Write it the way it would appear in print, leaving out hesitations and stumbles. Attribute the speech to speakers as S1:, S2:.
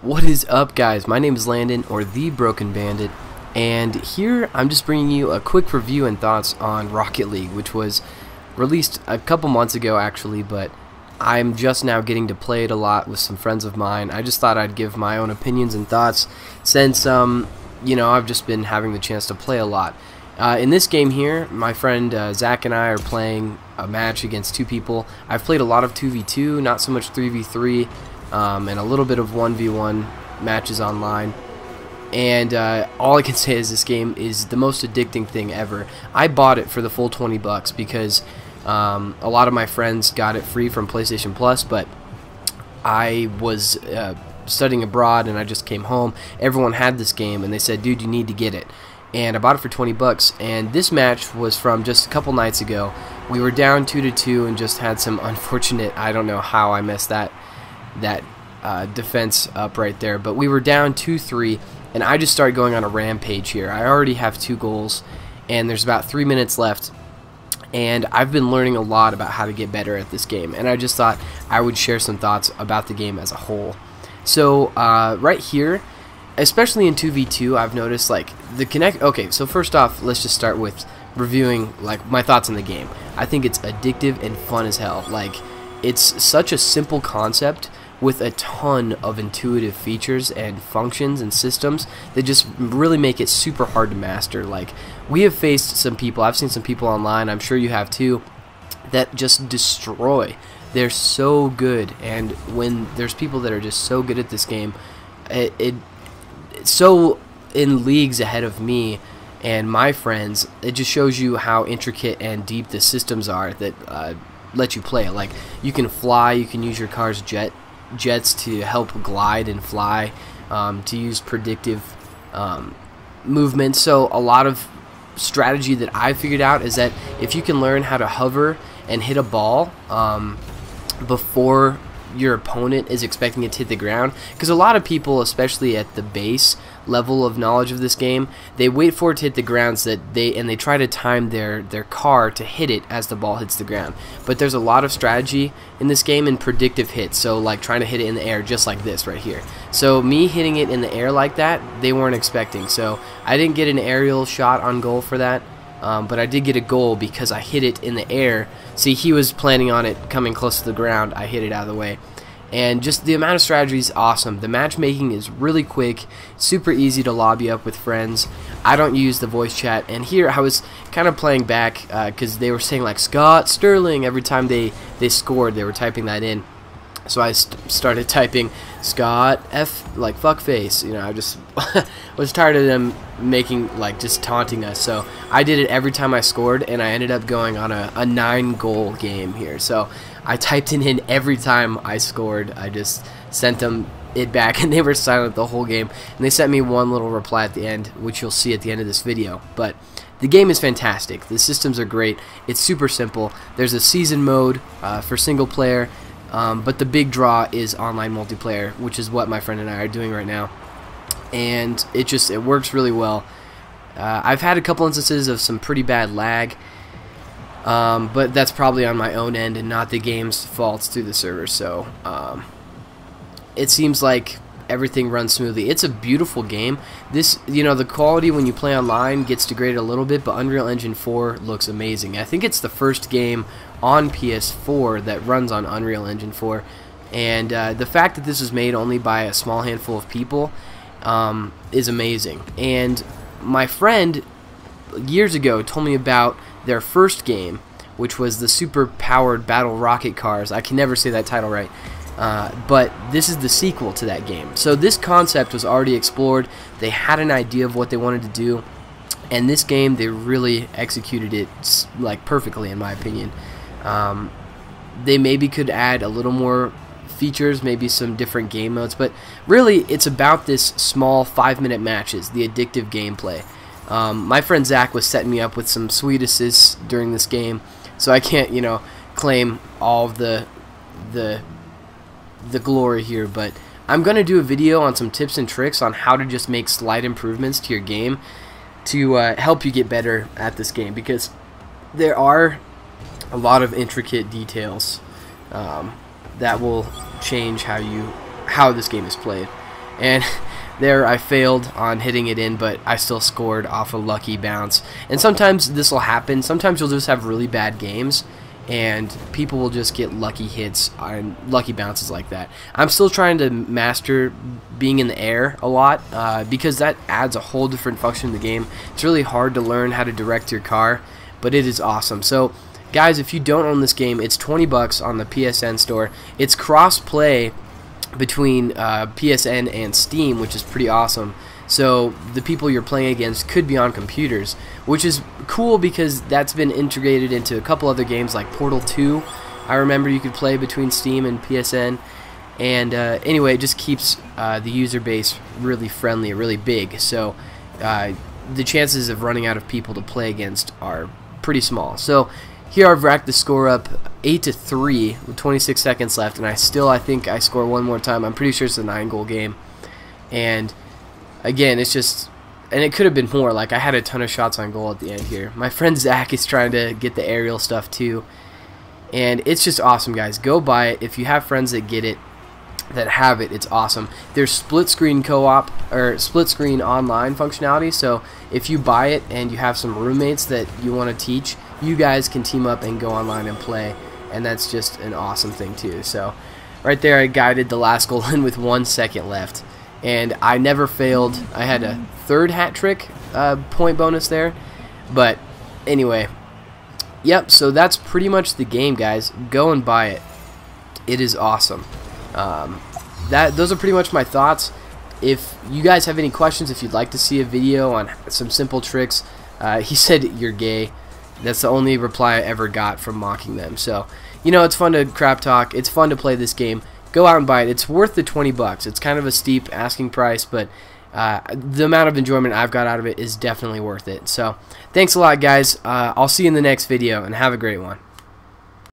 S1: What is up, guys? My name is Landon, or the Broken-Bandit, and here I'm just bringing you a quick review and thoughts on Rocket League, which was released a couple months ago actually, but I'm just now getting to play it a lot with some friends of mine. I just thought I'd give my own opinions and thoughts since I've just been having the chance to play a lot. In this game here, my friend Zach and I are playing a match against two people. I've played a lot of 2v2, not so much 3v3, and a little bit of 1v1 matches online. And all I can say is this game is the most addicting thing ever. I bought it for the full 20 bucks because a lot of my friends got it free from PlayStation Plus, but I was studying abroad and I just came home. Everyone had this game and they said, dude, you need to get it. And I bought it for 20 bucks, and this match was from just a couple nights ago. We were down 2-2 and just had some unfortunate, I don't know how I messed that defense up right there, but we were down 2-3, and I just started going on a rampage here. I already have 2 goals, and there's about 3 minutes left, and I've been learning a lot about how to get better at this game, and I just thought I would share some thoughts about the game as a whole. So right here, especially in 2v2, I've noticed like the connect. Okay, so first off, let's just start with reviewing like my thoughts on the game. I think it's addictive and fun as hell. Like, it's such a simple concept with a ton of intuitive features and functions and systems that just really make it super hard to master. Like, we have faced some people, I've seen some people online, I'm sure you have too, that just destroy. They're so good, and when there's people that are just so good at this game, it's so in leagues ahead of me and my friends, it just shows you how intricate and deep the systems are that let you play it. Like, you can fly, you can use your car's jets to help glide and fly, to use predictive movement. So a lot of strategy that I figured out is that if you can learn how to hover and hit a ball before your opponent is expecting it to hit the ground, because a lot of people, especially at the base level of knowledge of this game, they wait for it to hit the ground so that they try to time their car to hit it as the ball hits the ground. But there's a lot of strategy in this game and predictive hits, so like trying to hit it in the air just like this right here. So me hitting it in the air like that, they weren't expecting, so I didn't get an aerial shot on goal for that. But I did get a goal because I hit it in the air. See, he was planning on it coming close to the ground. I hit it out of the way. And just the amount of strategy is awesome. The matchmaking is really quick, super easy to lobby up with friends. I don't use the voice chat. And here I was kind of playing back because they were saying like Scott Sterling every time they scored. They were typing that in. So I started typing Scott F, like fuckface. You know, I just was tired of them making, like, just taunting us. So I did it every time I scored, and I ended up going on a 9-goal game here. So I typed it in every time I scored. I just sent them it back, and they were silent the whole game. And they sent me one little reply at the end, which you'll see at the end of this video. But the game is fantastic. The systems are great. It's super simple. There's a season mode for single player. But the big draw is online multiplayer, which is what my friend and I are doing right now, and it works really well. I've had a couple instances of some pretty bad lag, but that's probably on my own end and not the game's faults through the server. So it seems like everything runs smoothly. It's a beautiful game. This, the quality when you play online gets degraded a little bit, but Unreal Engine 4 looks amazing. I think it's the first game on PS4 that runs on Unreal Engine 4, and the fact that this was made only by a small handful of people is amazing. And my friend years ago told me about their first game, which was the super powered battle rocket cars. I can never say that title right. But this is the sequel to that game. So this concept was already explored. They had an idea of what they wanted to do, and this game, they really executed it like perfectly, in my opinion. They maybe could add a little more features, maybe some different game modes, but really it's about this small 5-minute matches, the addictive gameplay. My friend Zach was setting me up with some sweet assists during this game, so I can't, claim all of the glory here, but I'm going to do a video on some tips and tricks on how to just make slight improvements to your game to help you get better at this game, because there are a lot of intricate details that will change how this game is played. And there I failed on hitting it in, but I still scored off a lucky bounce. And sometimes this will happen. Sometimes you'll just have really bad games, and people will just get lucky hits on lucky bounces like that. I'm still trying to master being in the air a lot because that adds a whole different function in the game. It's really hard to learn how to direct your car, but it is awesome. So guys, if you don't own this game, it's 20 bucks on the PSN store. It's cross-play between PSN and Steam, which is pretty awesome. So the people you're playing against could be on computers, which is cool because that's been integrated into a couple other games like Portal 2. I remember you could play between Steam and PSN. And anyway, it just keeps the user base really friendly, really big. So the chances of running out of people to play against are pretty small. So here I've racked the score up 8-3 with 26 seconds left, and I think I score one more time. I'm pretty sure it's a 9-goal game. And again, it's just, and it could have been more. Like, I had a ton of shots on goal at the end here. My friend Zach is trying to get the aerial stuff too, and it's just awesome, guys. Go buy it if you have friends that get it, that have it. It's awesome. There's split screen co-op or split screen online functionality, so if you buy it and you have some roommates that you want to teach, you guys can team up and go online and play, and that's just an awesome thing too. So right there I guided the last goal in with 1 second left, and I never failed. I had a third hat trick point bonus there, but anyway, yep, so that's pretty much the game, guys. Go and buy it. It is awesome. Those are pretty much my thoughts. If you guys have any questions, if you'd like to see a video on some simple tricks, he said you're gay. That's the only reply I ever got from mocking them. So, you know, it's fun to crap talk. It's fun to play this game. Go out and buy it. It's worth the 20 bucks. It's kind of a steep asking price, but the amount of enjoyment I've got out of it is definitely worth it. So, thanks a lot, guys. I'll see you in the next video, and have a great one.